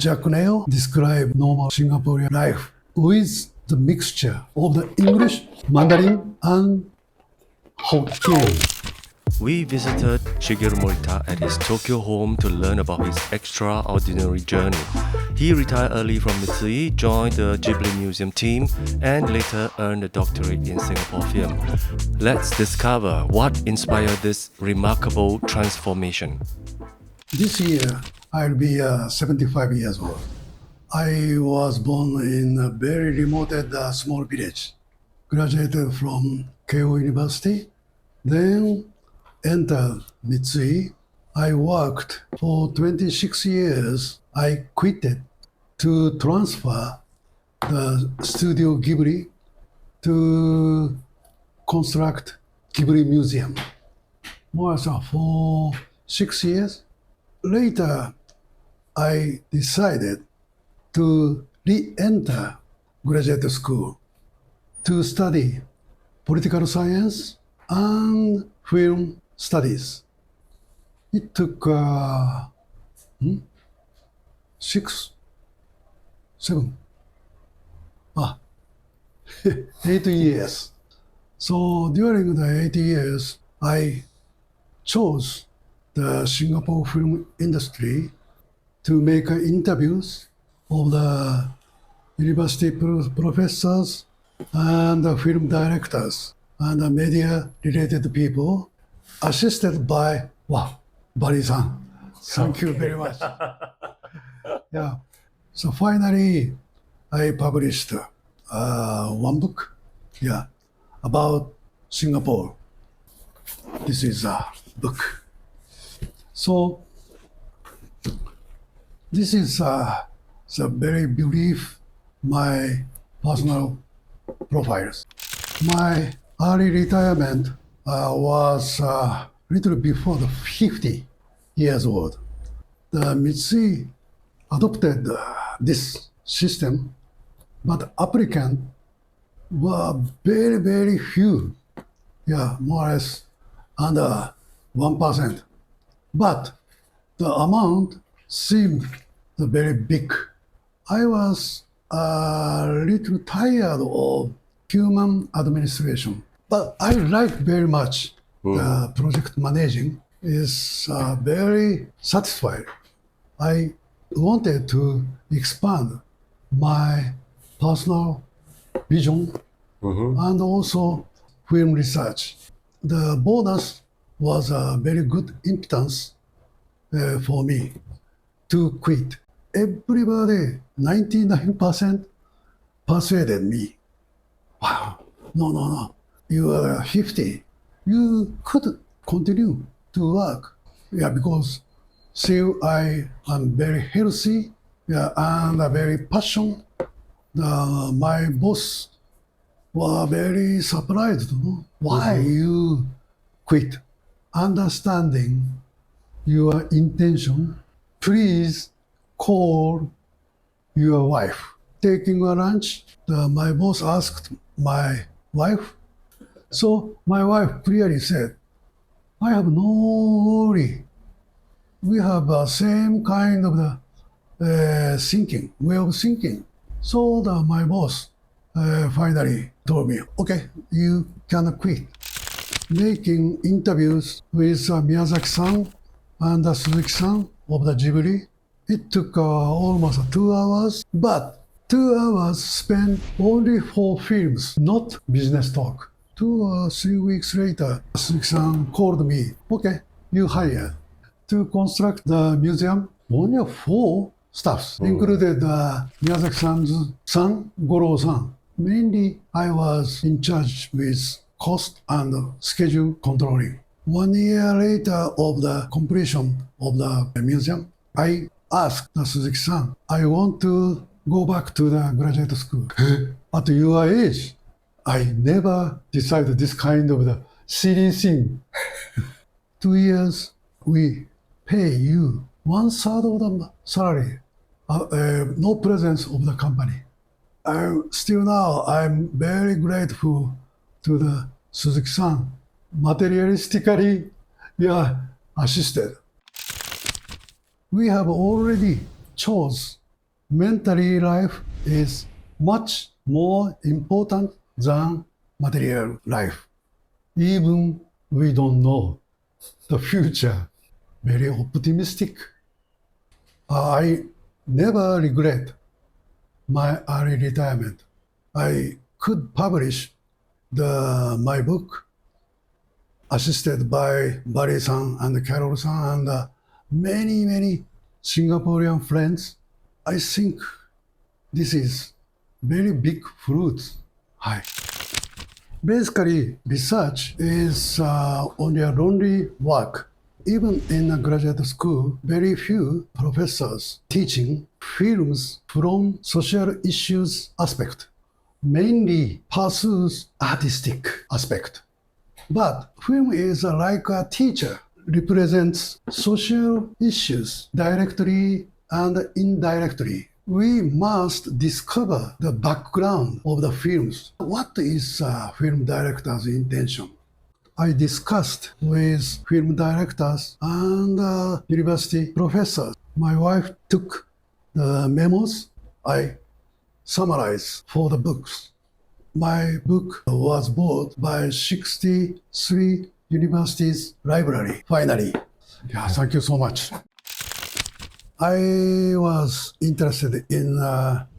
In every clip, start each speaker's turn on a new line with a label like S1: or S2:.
S1: Jack Neo described normal Singaporean life with the mixture of the English, Mandarin, and Hokkien.
S2: We visited Shigeru Morita at his Tokyo home to learn about his extraordinary journey. He retired early from Mitsui, joined the Ghibli Museum team, and later earned a doctorate in Singapore film. Let's discover what inspired this remarkable transformation.
S1: This year, I'll be 75 years old. I was born in a very remote small village. Graduated from Keio University, then entered Mitsui. I worked for 26 years. I quitted to transfer the Studio Ghibli to construct Ghibli Museum. More than for 6 years. Later, I decided to re-enter graduate school to study political science and film studies. It took 8 years. So during the 8 years, I chose the Singapore film industry to make interviews of the university professors and the film directors and the media-related people, assisted by, Bari-san. Thank you very much. Yeah. So finally, I published one book, about Singapore. This is a book. So this is the very brief my personal profiles. My early retirement was little before the 50 years old. The Mitsui adopted this system, but applicants were very, very few. More or less under 1%. But the amount seemed very big. I was a little tired of human administration, but I like very much the project managing. Is very satisfied. I wanted to expand my personal vision and also film research. The bonus was a very good impetus for me to quit. Everybody, 99% persuaded me. Wow, no, you are 50. You could continue to work. Because still I am very healthy and very passionate. My boss were very surprised. Why you quit? Understanding your intention, please call your wife. Taking a lunch, my boss asked my wife. So my wife clearly said, I have no worry. We have the same kind of way of thinking. So my boss finally told me, okay, you can quit. Making interviews with Miyazaki-san and Suzuki-san of the Ghibli, it took almost 2 hours, but 2 hours spent only for films, not business talk. 2 or 3 weeks later, Suzuki-san called me, okay, you hired to construct the museum. Only 4 staffs, included Miyazaki-san's son, Goro-san. Mainly, I was in charge with cost and schedule controlling. 1 year later of the completion of the museum, I asked Suzuki-san, I want to go back to the graduate school. At your age, I never decided this kind of the silly thing. 2 years, we pay you 1/3 of the salary, no presence of the company. Still now, I'm very grateful to the Suzuki-san, materialistically, assisted. We have already chose mentally life is much more important than material life. Even we don't know the future. Very optimistic. I never regret my early retirement. I could publish my book assisted by Barry-san and Carol-san and many, many Singaporean friends. I think this is very big fruit. Hi. Basically, research is only a lonely work. Even in a graduate school, very few professors teaching films from social issues aspect, mainly pursues artistic aspect. But film is like a teacher, represents social issues directly and indirectly. We must discover the background of the films. What is a film director's intention? I discussed with film directors and university professors. My wife took the memos I summarized for the books. My book was bought by 63 universities library, finally. Yeah, thank you so much. I was interested in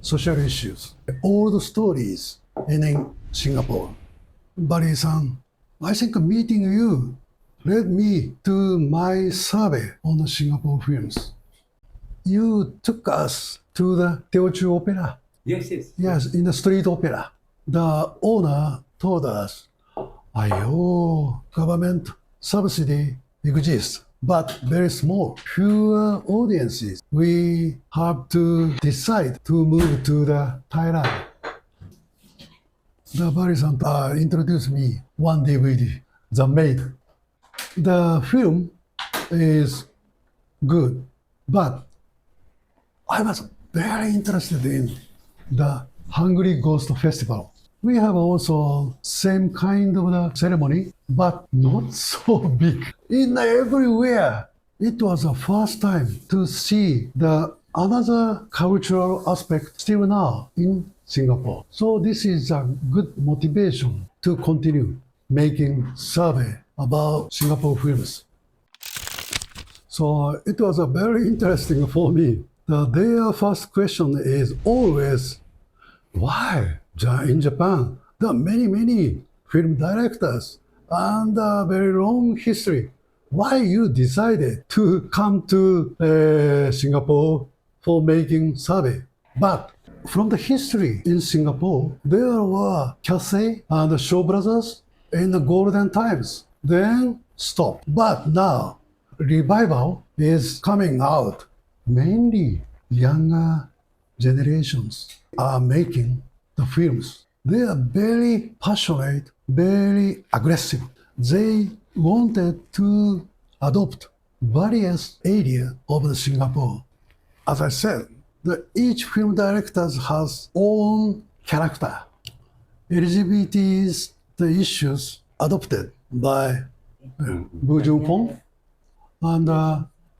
S1: social issues, old stories in Singapore. Barry-san, I think meeting you led me to my survey on the Singapore films. You took us to the Teochew Opera.
S3: Yes, yes.
S1: Yes, in the street opera. The owner told us, government subsidy exists, but very small, fewer audiences. We have to decide to move to the Thailand. The Barry-san introduced me one DVD, The Maid. The film is good, but I was very interested in the Hungry Ghost Festival. We have also same kind of the ceremony, but not so big. In everywhere, it was the first time to see the another cultural aspect still now in Singapore. So this is a good motivation to continue making survey about Singapore films. So it was a very interesting for me. Their first question is always, why in Japan there are many film directors and a very long history. Why you decided to come to Singapore for making survey? But from the history in Singapore, there were Cathay and Shaw Brothers in the golden times. Then stop. But now revival is coming out. Mainly younger generations are making the films. They are very passionate, very aggressive. They wanted to adopt various areas of the Singapore. As I said, each film director has own character. LGBT's the issues adopted by Bu Jung-pong, and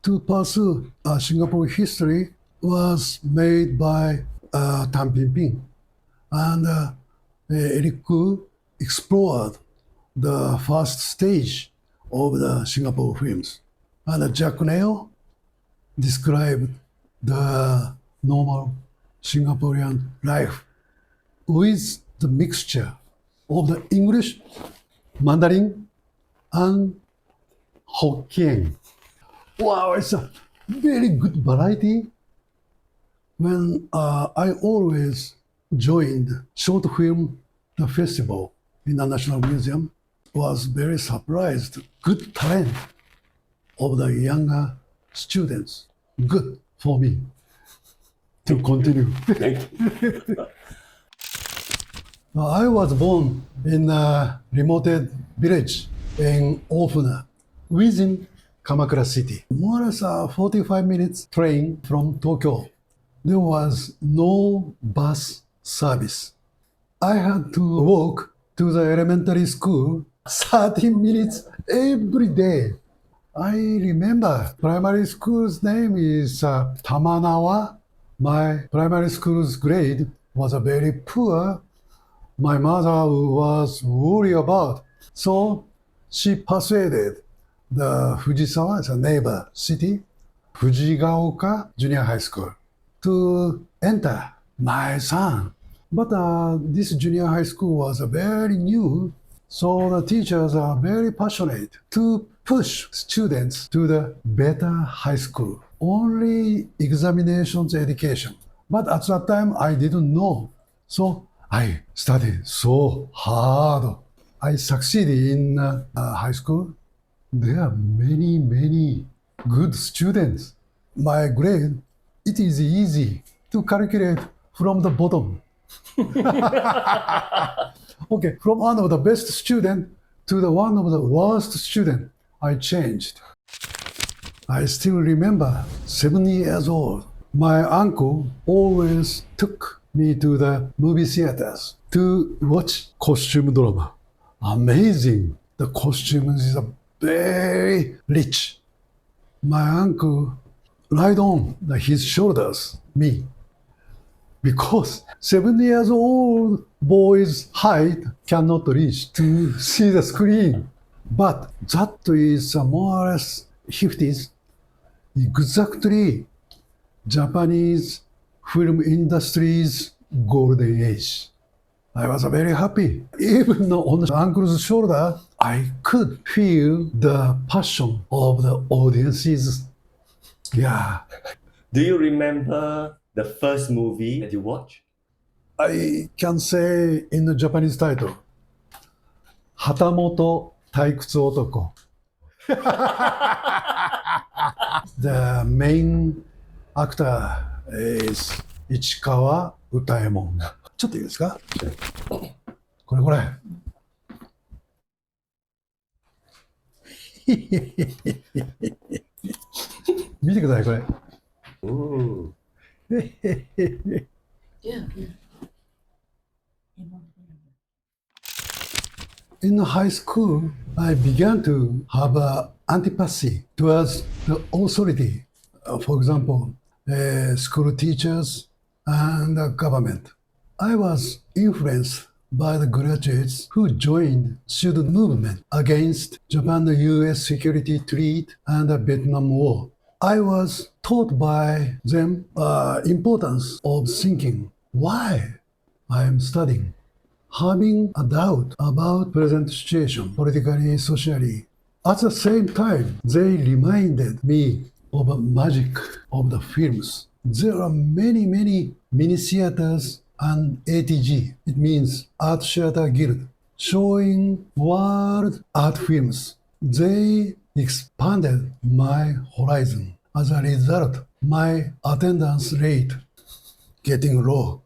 S1: to pursue Singapore history was made by Tan Pin Pin. And Eric Koo explored the first stage of the Singapore films. And Jack Neo described the normal Singaporean life with the mixture of the English, Mandarin, and Hokkien. Wow, it's a very good variety. When I always joined short film the festival in the National Museum, was very surprised. Good talent of the younger students. Good for me to continue.
S3: Thank you.
S1: I was born in a remote village in Ofuna, within Kamakura city. More or less 45 minutes train from Tokyo. There was no bus service. I had to walk to the elementary school 30 minutes every day. I remember primary school's name is Tamanawa My primary school's grade was a very poor. My mother was worried about. So she persuaded the Fujisawa, it's a neighbor city, Fujigaoka Junior High School, to enter my son. But this junior high school was very new, so the teachers are very passionate to push students to the better high school. Only examinations education. But at that time, I didn't know. So I studied so hard. I succeeded in high school. There are many, many good students. My grade, it is easy to calculate from the bottom. Okay, from one of the best student to the one of the worst student, I changed. I still remember 7 years old. My uncle always took me to the movie theaters to watch costume drama. Amazing. The costumes is very rich. My uncle lied on his shoulders, me. Because 7 years old boy's height cannot reach to see the screen. But that is more or less 50s, exactly Japanese film industry's golden age. I was very happy. Even on the uncle's shoulder, I could feel the passion of the audiences. Yeah,
S2: Do you remember the first movie that you watched?
S1: I can say in the Japanese title, Hatamoto Taikutsu Otoko. The main actor is Ichikawa Utaemon. ちょっといいですか？これこれ。見てください、これ。
S2: Ooh.
S3: Yeah.
S1: In high school, I began to have an antipathy towards the authority. For example, school teachers and the government. I was influenced by the graduates who joined student movement against Japan-US security threat and the Vietnam War. I was taught by them importance of thinking why I am studying, having a doubt about present situation, politically, socially. At the same time, they reminded me of the magic of the films. There are many, many mini theaters and ATG, it means Art Theater Guild, showing world art films. They expanded my horizon. As a result, my attendance rate getting low.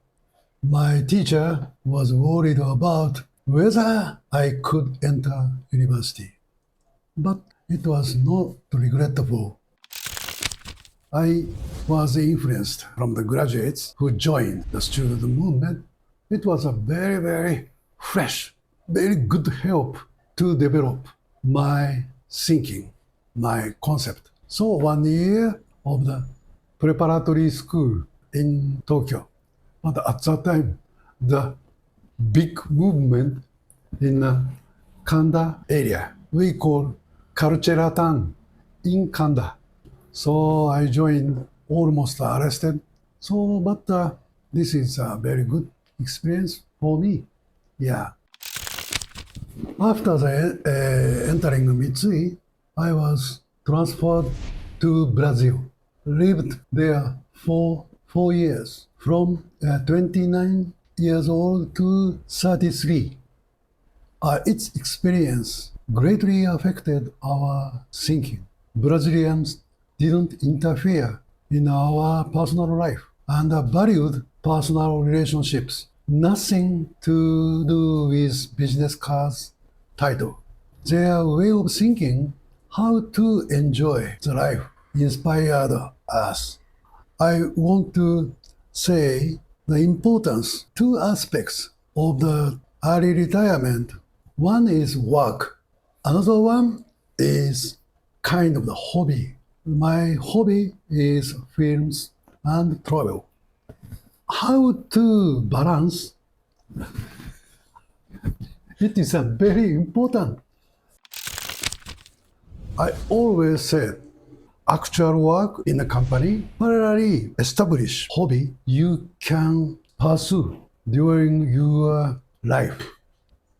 S1: My teacher was worried about whether I could enter university. But it was not regrettable. I was influenced from the graduates who joined the student movement. It was a very, very fresh, very good help to develop my thinking, my concept. So 1 year of the preparatory school in Tokyo. But at that time, the big movement in the Kanda area, we call cultural town in Kanda. So I joined, almost arrested. So, but this is a very good experience for me. Yeah. After entering Mitsui, I was transferred to Brazil. Lived there for 4 years, from 29 years old to 33. Its experience greatly affected our thinking. Brazilians didn't interfere in our personal life and valued personal relationships. Nothing to do with business cards title. Their way of thinking how to enjoy the life inspired us. I want to say the importance, 2 aspects of the early retirement. One is work. Another one is kind of the hobby. My hobby is films and travel. how to balance, it is a very important. I always said, actual work in a company, parallelly establish hobby you can pursue during your life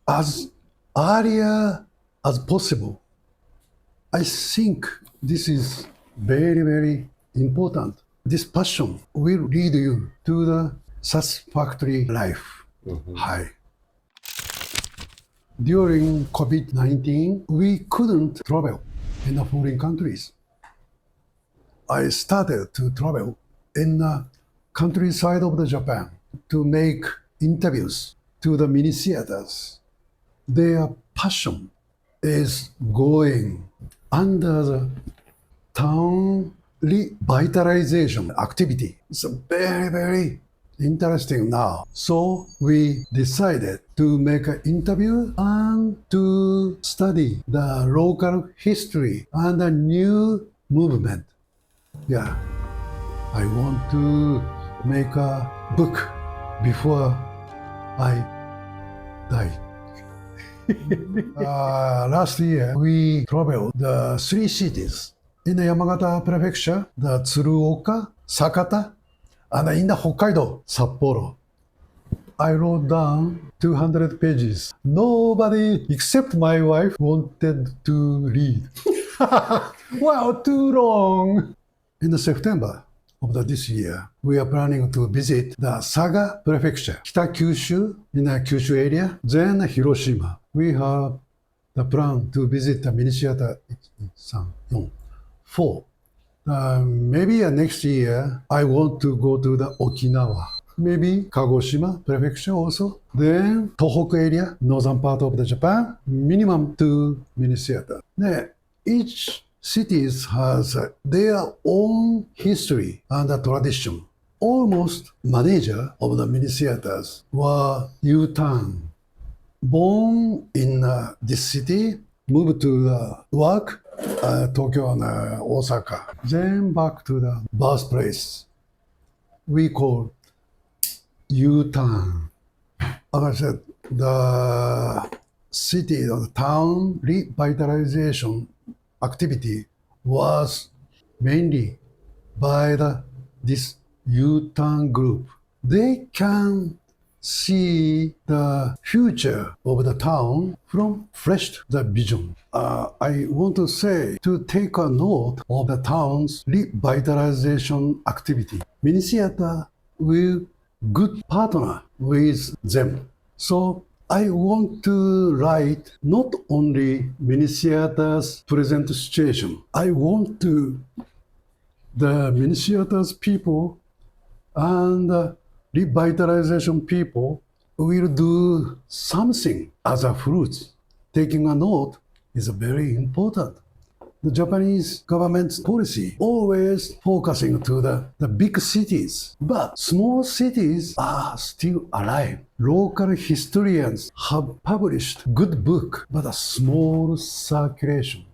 S1: as earlier as possible. I think this is very, very important. This passion will lead you to the satisfactory life. Hi. During COVID-19, we couldn't travel in the foreign countries. I started to travel in the countryside of the Japan to make interviews to the mini theaters. Their passion is going under the town revitalization activity. It's very, very interesting now. So we decided to make an interview and to study the local history and the new movement. Yeah, I want to make a book before I die. Last year, we traveled the 3 cities in the Yamagata Prefecture, the Tsuruoka, Sakata, and in the Hokkaido, Sapporo. I wrote down 200 pages. Nobody except my wife wanted to read. Wow, too long! In the September of this year, we are planning to visit the Saga Prefecture, Kita-Kyushu, in the Kyushu area, then Hiroshima. We have the plan to visit the mini theater 4. Maybe next year, I want to go to the Okinawa. Maybe Kagoshima Prefecture also. Then Tohoku area, northern part of the Japan, minimum 2 mini theater. Each cities has their own history and tradition. Almost manager of the mini theaters were U-turn. Born in this city, moved to the work, Tokyo and Osaka, then back to the birthplace. We call U-turn. As I said, the city or the town revitalization activity was mainly by this U-turn group. They can see the future of the town from fresh the vision. I want to say to take a note of the town's revitalization activity. Mini theater will good partner with them. So I want to write not only mini theater's present situation. I want to the mini theater's people and revitalization people will do something as a fruit. Taking a note is very important. The Japanese government's policy always focusing to the big cities, but small cities are still alive. Local historians have published good book, but a small circulation.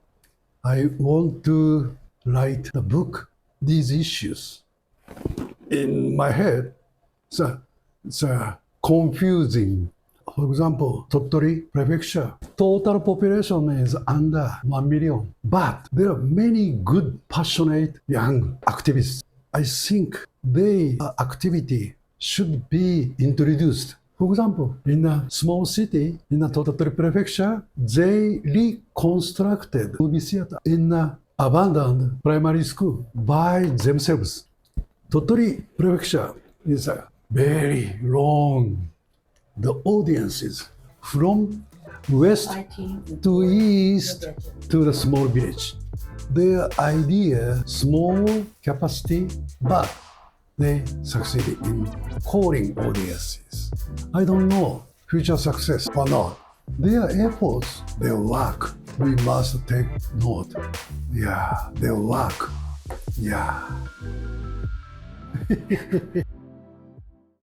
S1: I want to write the book, these issues. In my head, it's confusing. For example, Tottori Prefecture, total population is under 1 million. But there are many good, passionate young activists. I think their activity should be introduced. For example, in a small city, in a Tottori Prefecture, they reconstructed movie theater in an abandoned primary school by themselves. Tottori Prefecture is a very long. The audiences from west to east to the small village. Their idea, small capacity, but they succeeded in calling audiences. I don't know future success or not. Their efforts, their work, we must take note. Yeah, their work. Yeah.